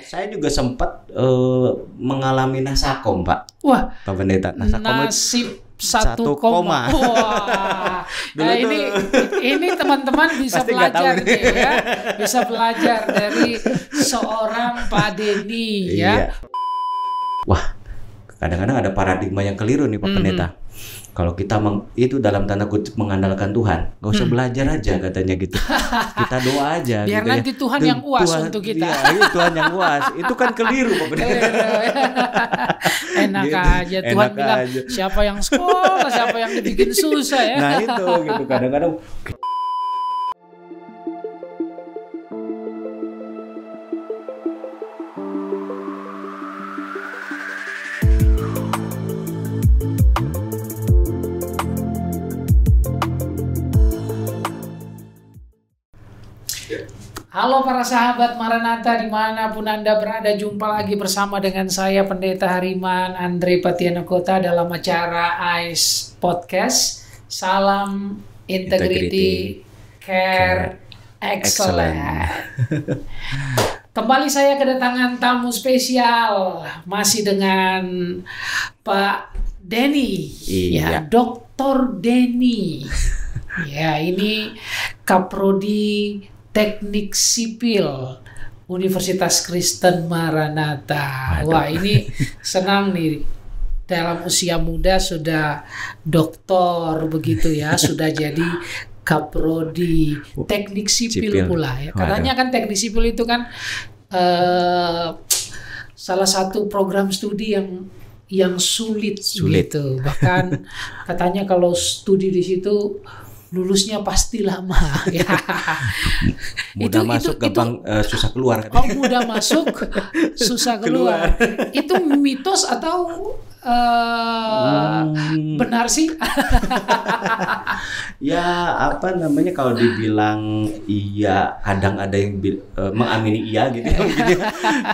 Saya juga sempat mengalami nasakom, Pak. Wah, Pak Pendeta, nasakom nasib 1 koma. Wah, nah ini teman-teman bisa pasti nggak tahu belajar nih. nih ya, bisa belajar dari seorang Pak Denny ya. Iya. Wah, kadang-kadang ada paradigma yang keliru nih Pak Pendeta. Kalau kita itu dalam tanda kutip mengandalkan Tuhan, nggak usah belajar aja katanya gitu. Kita doa aja. Biar gitu nanti ya. Tuhan yang uas untuk kita. Iya, Tuhan yang uas. Itu kan keliru Pak Pendeta. Enak Gitu. aja Tuhan Enak bilang aja. siapa yang sekolah, siapa yang dibikin susah ya. Nah itu gitu kadang-kadang. Halo para sahabat Maranatha dimanapun Anda berada, jumpa lagi bersama dengan saya Pendeta Hariman Andre Patianakota dalam acara AIS Podcast. Salam Integrity, Care, Excellent. Kembali saya kedatangan tamu spesial, masih dengan Pak Denny, ya, Iya. Dr. Denny. Ya, ini Kaprodi Teknik Sipil Universitas Kristen Maranatha. Wah, ini senang nih, dalam usia muda sudah doktor begitu ya, sudah jadi Kaprodi Teknik Sipil pula ya. Katanya kan Teknik Sipil itu kan salah satu program studi yang sulit. Gitu. Bahkan katanya kalau studi di situ lulusnya pasti lama ya. Mudah masuk gampang susah keluar. Oh, mudah masuk susah keluar. Itu mitos atau benar sih? Ya apa namanya, kalau dibilang iya, kadang ada yang mengamini iya gitu.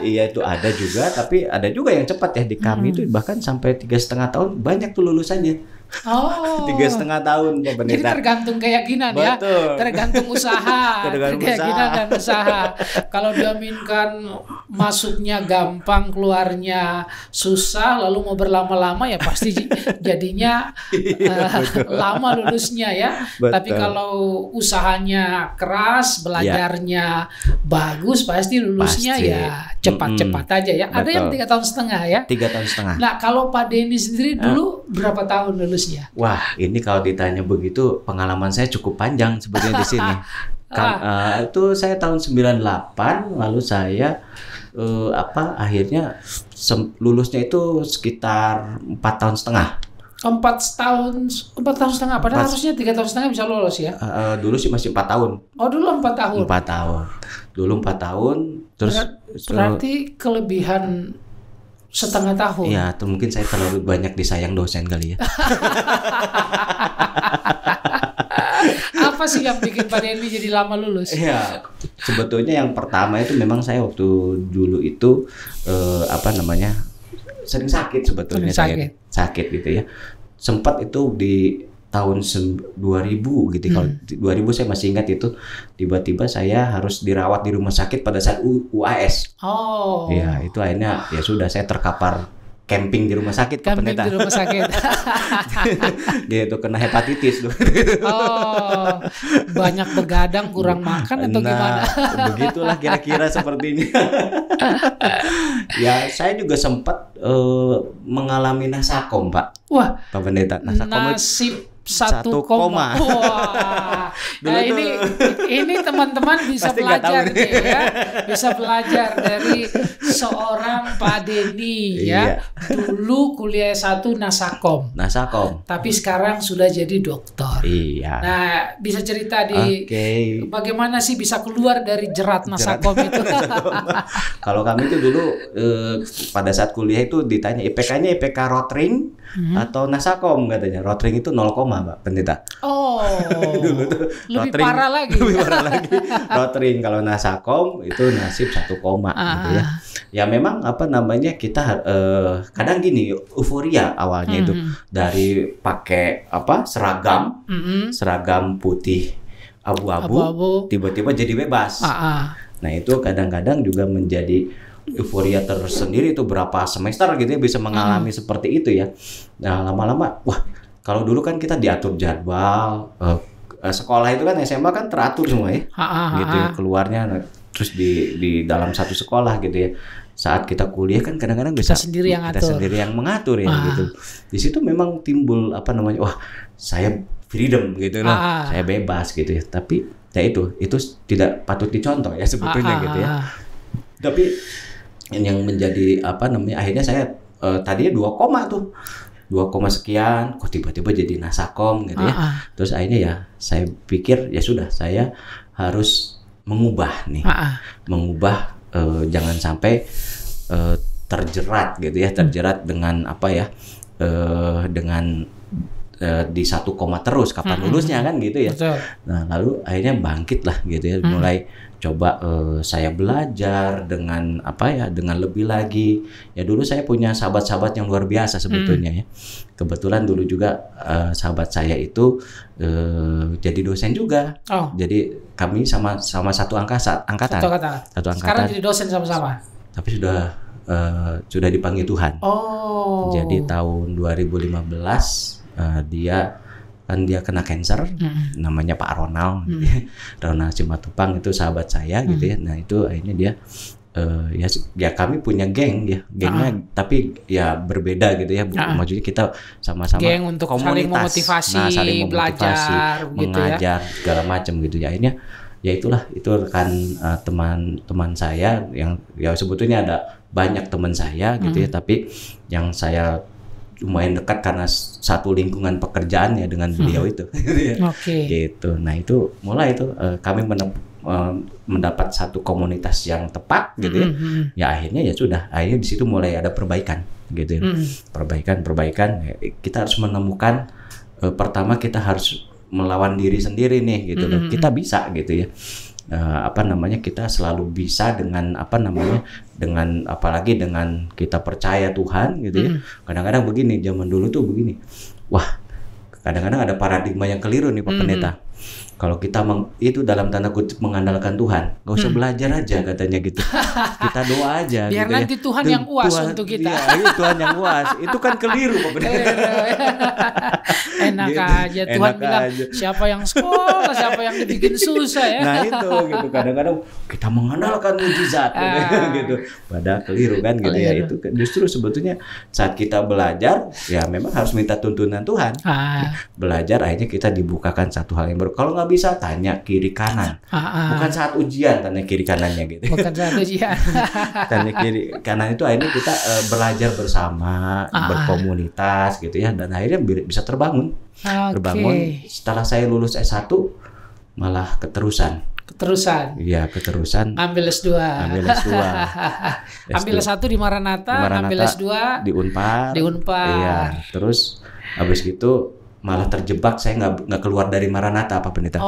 Iya itu ada juga, tapi ada juga yang cepat ya di kami itu bahkan sampai 3,5 tahun banyak tuh lulusannya. Oh, 3,5 tahun Pak Pendeta. jadi tergantung keyakinan. Betul. Ya, tergantung usaha, Tergantung keyakinan usaha. dan usaha. Kalau diaminkan masuknya gampang, keluarnya susah, lalu mau berlama-lama ya pasti jadinya lama lulusnya ya. Betul. Tapi kalau usahanya keras, belajarnya bagus, pasti lulusnya Pasti. ya cepat-cepat aja ya. Ada yang Betul. 3,5 tahun ya. 3,5 tahun. Nah, kalau Pak Denny sendiri dulu berapa tahun lulusnya? Wah, ini kalau ditanya begitu, pengalaman saya cukup panjang sebetulnya di sini. Itu saya tahun 98, lalu saya akhirnya lulusnya itu sekitar 4,5 tahun. 4 tahun setengah. Padahal harusnya 3,5 tahun bisa lolos ya. Dulu sih masih 4 tahun. Oh, dulu 4 tahun. 4 tahun. Dulu 4 tahun. Terus Berarti kelebihan setengah tahun. ya, atau mungkin saya terlalu banyak disayang dosen kali ya. Apa sih yang bikin Pak Denny jadi lama lulus? Iya, sebetulnya yang pertama itu memang saya waktu dulu itu sering sakit sebetulnya. Sering sakit gitu ya. Sempat itu di tahun 2000 gitu. Kalau 2000 saya masih ingat itu, tiba-tiba saya harus dirawat di rumah sakit pada saat UAS. Oh. Ya, itu akhirnya ya sudah saya terkapar camping di rumah sakit Pak Camping Pendeta. di rumah sakit. Dia itu kena hepatitis. Oh, banyak begadang, kurang makan atau gimana? Begitulah kira-kira sepertinya. Ya, saya juga sempat mengalami nasakom, Pak. Wah, Pak Pendeta, nasakom nasib 1 koma. Wah, nah, ini teman-teman bisa Pasti nggak tahu belajar nih. nih ya, bisa belajar dari seorang Pak Denny ya. Iya. Dulu kuliah S1 nasakom, tapi sekarang sudah jadi dokter. Iya. Nah, bisa cerita Oke. bagaimana sih bisa keluar dari jerat nasakom itu? Kalau kami itu dulu pada saat kuliah itu ditanya IPK-nya IPK Rotring atau nasakom katanya. Rotring itu 0, Pak Pendeta. Oh, Dulu tuh lebih Rotring, parah lagi. Lebih parah lagi. Rotring, kalau nasakom itu nasib 1, gitu ya. Ya memang kita kadang gini, euforia awalnya itu dari pakai seragam putih abu-abu, tiba-tiba jadi bebas. Nah itu kadang-kadang juga menjadi euforia tersendiri itu berapa semester gitu ya bisa mengalami seperti itu ya. Nah lama-lama wah kalau dulu kan kita diatur jadwal sekolah itu kan SMA kan teratur semua ya gitu ya keluarnya terus di dalam satu sekolah gitu ya. Saat kita kuliah kan kadang-kadang bisa kita sendiri yang mengatur ya gitu. Di situ memang timbul apa namanya wah saya freedom gitu loh, saya bebas gitu ya. Tapi ya itu tidak patut dicontoh ya sebetulnya gitu ya. Tapi yang menjadi apa namanya akhirnya saya tadinya 2, 2, sekian, kok tiba-tiba jadi nasakom gitu ya. Terus akhirnya ya saya pikir ya sudah saya harus mengubah nih, mengubah jangan sampai terjerat gitu ya, terjerat dengan apa ya, dengan di 1 koma terus kapan lulusnya kan gitu ya. Betul. Nah lalu akhirnya bangkit lah gitu ya, mulai coba saya belajar dengan apa ya, dengan lebih lagi. Ya dulu saya punya sahabat-sahabat yang luar biasa sebetulnya ya. Kebetulan dulu juga sahabat saya itu jadi dosen juga. Jadi kami sama satu angkatan. Satu angkatan. Sekarang jadi dosen sama-sama. Tapi sudah dipanggil Tuhan. Jadi tahun 2015 dia kena cancer, namanya Pak Ronald, Ronald Simatupang itu sahabat saya gitu ya. Nah itu akhirnya dia ya kami punya gengnya tapi ya berbeda gitu ya. Maksudnya kita sama-sama geng untuk komunitas, saling memotivasi, belajar, mengajar gitu ya. segala macam gitu ya. Akhirnya ya itu kan teman-teman saya yang ya sebetulnya ada banyak teman saya gitu ya, tapi yang saya lumayan dekat karena satu lingkungan pekerjaan ya dengan beliau itu gitu. Nah itu mulai itu kami mendapat satu komunitas yang tepat gitu ya. Ya akhirnya ya sudah, akhirnya di situ mulai ada perbaikan gitu ya. Perbaikan kita harus menemukan pertama kita harus melawan diri sendiri nih gitu loh. Kita bisa gitu ya. Apa namanya kita selalu bisa dengan apa namanya dengan apalagi dengan kita percaya Tuhan gitu ya. Kadang-kadang begini, zaman dulu tuh begini. Wah, kadang-kadang ada paradigma yang keliru nih Pak Pendeta. Kalau kita itu dalam tanda kutip mengandalkan Tuhan, nggak usah belajar aja katanya gitu. Kita doa aja. Biar gitu nanti ya. Tuhan yang uas untuk kita. Iya, Tuhan yang uas. Itu kan keliru Pak Pendeta. Enak gitu. Aja Tuhan bilang siapa yang sekolah, siapa yang dibikin susah ya. Nah itu gitu kadang-kadang kita mengandalkan mujizat gitu. Padahal keliru kan gitu ya. Itu justru sebetulnya saat kita belajar ya memang harus minta tuntunan Tuhan. Belajar akhirnya kita dibukakan satu hal yang baru. Kalau nggak bisa tanya kiri kanan. Bukan saat ujian tanya kiri kanannya gitu. Bukan saat ujian. Tanya kiri kanan itu akhirnya kita belajar bersama, berkomunitas gitu ya, dan akhirnya bisa terbangun. Terbangun. Setelah saya lulus S1 malah keterusan. Iya, keterusan. Ambil S2. Ambil S1 di Maranatha, ambil S2 di Unpar. Iya, terus habis gitu malah terjebak, saya nggak keluar dari Maranatha Pak Pendeta.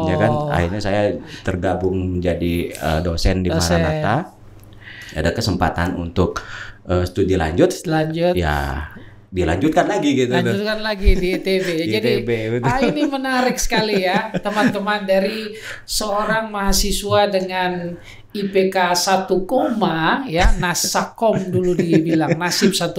Ya kan, akhirnya saya tergabung menjadi dosen di Maranatha. Ada kesempatan untuk studi lanjut. Ya dilanjutkan lagi gitu. Lanjutkan lagi di ITB. Jadi ini menarik sekali ya teman-teman, dari seorang mahasiswa dengan IPK 1, ya nasakom dulu dibilang, nasib 1,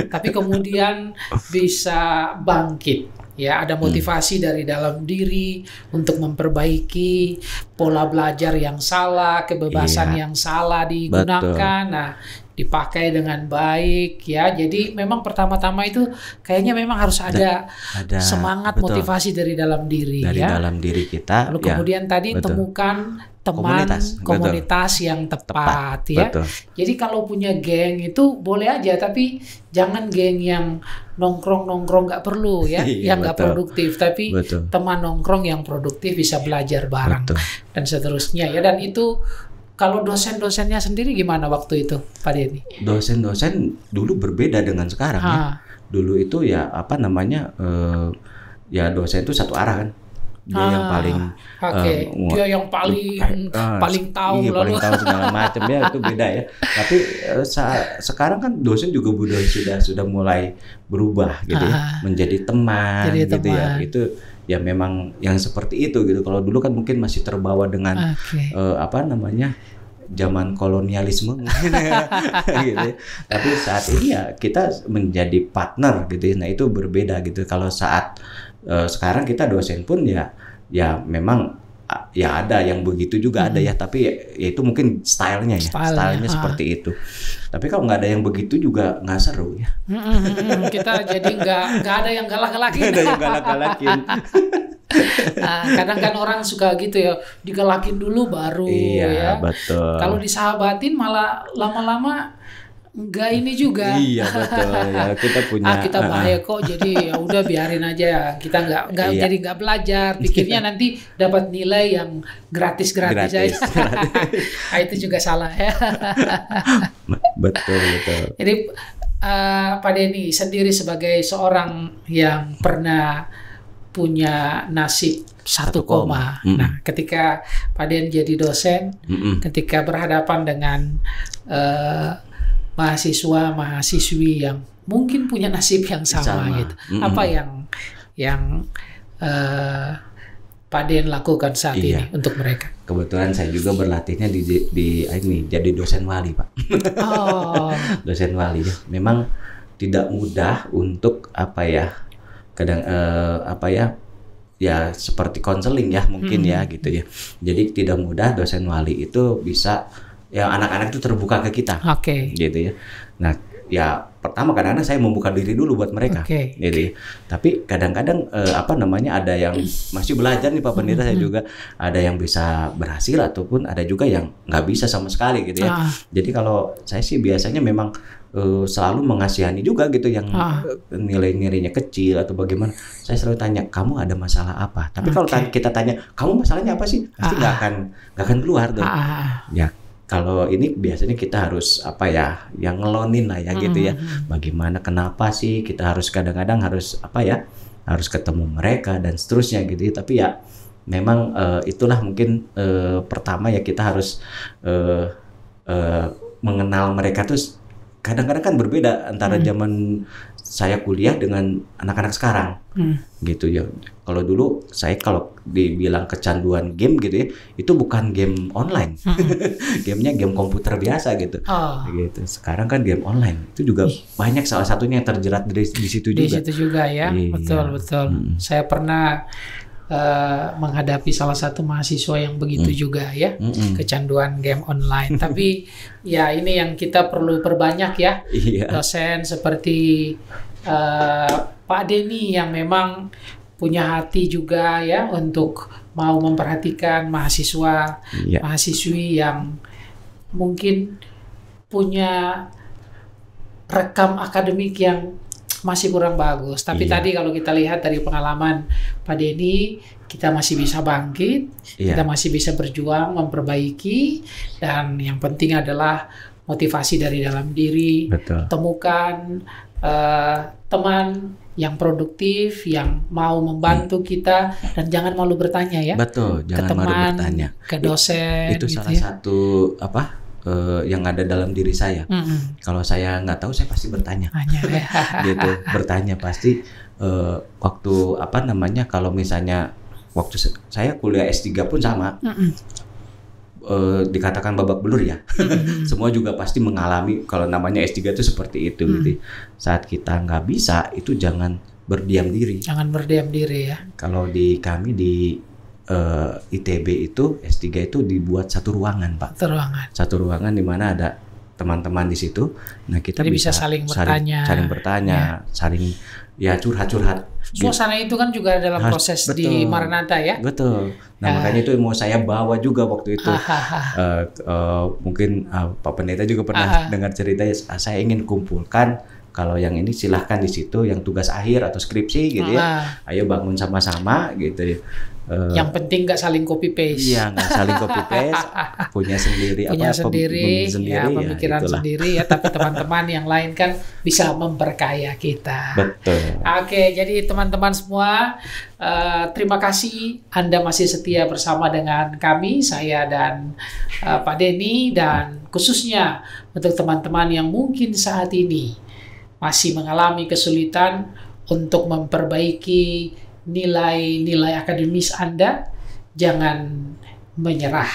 tapi kemudian bisa bangkit. Ya, ada motivasi dari dalam diri untuk memperbaiki pola belajar yang salah, kebebasan yang salah digunakan. Betul. Nah, dipakai dengan baik ya. Jadi memang pertama-tama itu kayaknya memang harus ada semangat, betul, motivasi dari dalam diri, dari dalam diri kita. Lalu kemudian tadi temukan teman komunitas yang tepat ya. Betul. Jadi kalau punya geng itu boleh aja, tapi jangan geng yang nongkrong nggak perlu ya, yang nggak produktif, tapi teman nongkrong yang produktif, bisa belajar bareng dan seterusnya ya. Dan itu kalau dosen-dosennya sendiri gimana waktu itu Pak Denny? Dosen-dosen dulu berbeda dengan sekarang ya. Dulu itu ya apa namanya ya dosen itu satu arah kan. Dia yang paling dia yang paling tahu, iya, paling tahu segala macam ya, itu beda ya. Tapi sekarang kan dosen juga sudah mulai berubah gitu ya, menjadi teman gitu ya. Itu ya memang yang seperti itu gitu. Kalau dulu kan mungkin masih terbawa dengan apa namanya, zaman kolonialisme mungkin gitu ya. Tapi saat ini ya kita menjadi partner gitu ya. Nah itu berbeda gitu. Kalau saat sekarang kita dosen pun ya memang ya ada yang begitu juga ada ya, tapi ya itu mungkin stylenya seperti itu. Tapi kalau nggak ada yang begitu juga nggak seru ya. Kita jadi nggak ada yang galak-galakin. Nggak ada yang galak-galakin. Kadang kan orang suka gitu ya, digalakin dulu baru ya. Betul. Kalau disahabatin malah lama-lama enggak ini juga. Iya betul ya, kita punya kita bahaya kok, jadi ya udah biarin aja, kita nggak jadi nggak belajar, pikirnya nanti dapat nilai yang gratis aja. Itu juga salah ya. Betul. Jadi Pak Denny sendiri sebagai seorang yang pernah punya nasib 1 koma. Nah, ketika Pak Denny jadi dosen, ketika berhadapan dengan mahasiswa-mahasiswi yang mungkin punya nasib yang sama. Gitu. Apa yang Pak Den lakukan saat ini untuk mereka? Kebetulan saya juga berlatihnya di ini jadi dosen wali, Pak. Dosen wali. Memang tidak mudah untuk kadang ya seperti konseling ya mungkin ya gitu ya. Jadi tidak mudah dosen wali itu bisa ya anak-anak itu terbuka ke kita, gitu ya. Nah, ya pertama kadang-kadang saya membuka diri dulu buat mereka, gitu ya. Tapi kadang-kadang ada yang masih belajar nih Pak Pendeta, saya juga ada yang bisa berhasil ataupun ada juga yang nggak bisa sama sekali, gitu ya. Jadi kalau saya sih biasanya memang selalu mengasihani juga gitu yang nilai-nilainya kecil atau bagaimana. Saya selalu tanya, kamu ada masalah apa? Tapi kalau kita tanya, kamu masalahnya apa sih? Pasti nggak akan keluar tuh. Ya. Kalau ini biasanya kita harus yang ngelonin lah ya gitu ya. Bagaimana, kenapa sih kita harus kadang-kadang harus harus ketemu mereka dan seterusnya gitu ya. Tapi ya memang itulah mungkin pertama ya kita harus mengenal mereka tuh kadang-kadang kan berbeda antara zaman saya kuliah dengan anak-anak sekarang, gitu ya. Kalau dulu saya kalau dibilang kecanduan game gitu ya, itu bukan game online, gamenya game komputer biasa gitu. Gitu. Sekarang kan game online itu juga banyak, salah satunya yang terjerat di situ juga. Di situ juga ya, betul. Saya pernah menghadapi salah satu mahasiswa yang begitu juga ya, kecanduan game online. Tapi ya ini yang kita perlu perbanyak ya, dosen seperti Pak Denny yang memang punya hati juga ya untuk mau memperhatikan mahasiswa, mahasiswi yang mungkin punya rekam akademik yang masih kurang bagus. Tapi tadi kalau kita lihat dari pengalaman Pak Denny, kita masih bisa bangkit, kita masih bisa berjuang, memperbaiki, dan yang penting adalah motivasi dari dalam diri. Betul. Temukan teman yang produktif, yang mau membantu kita, dan jangan malu bertanya ya. Betul, jangan malu bertanya. Ke dosen. Itu gitu salah satu yang ada dalam diri saya. Kalau saya nggak tahu, saya pasti bertanya. Gitu, bertanya pasti. Waktu kalau misalnya waktu saya kuliah S3 pun sama. Dikatakan babak belur ya. Semua juga pasti mengalami kalau namanya S3 itu seperti itu gitu. Saat kita nggak bisa, itu jangan berdiam diri. Jangan berdiam diri ya. Kalau kami di ITB itu S3 itu dibuat satu ruangan, Pak. Satu ruangan di mana ada teman-teman di situ. Nah, kita bisa saling bertanya, saling curhat-curhat. Suasana itu kan juga dalam proses di Maranatha ya. Betul. Nah, makanya itu mau saya bawa juga waktu itu. Mungkin Pak Pendeta juga pernah dengar cerita, saya ingin kumpulkan. Kalau yang ini silahkan di situ, yang tugas akhir atau skripsi gitu ya. Ayo bangun sama-sama gitu ya. Yang penting nggak saling copy paste. Iya, nggak saling copy paste. Punya sendiri pemikiran sendiri ya. Tapi teman-teman yang lain kan bisa memperkaya kita. Betul. Oke, jadi teman-teman semua, terima kasih Anda masih setia bersama dengan kami, saya dan Pak Denny, dan khususnya untuk teman-teman yang mungkin saat ini masih mengalami kesulitan untuk memperbaiki nilai-nilai akademis Anda, jangan menyerah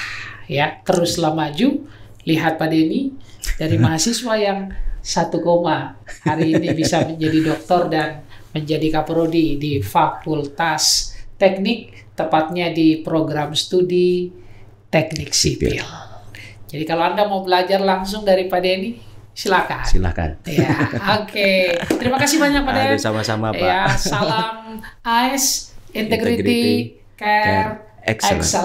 ya, teruslah maju lihat Pak Denny dari mahasiswa yang 1 koma hari ini bisa menjadi doktor dan menjadi kaprodi di Fakultas Teknik, tepatnya di program studi Teknik Sipil. Jadi kalau Anda mau belajar langsung dari Pak Denny, silakan. Silakan. Ya, oke. Terima kasih banyak Pak Denny. Sama-sama Pak. Ya, salam AS, Integrity, Care, Excellence.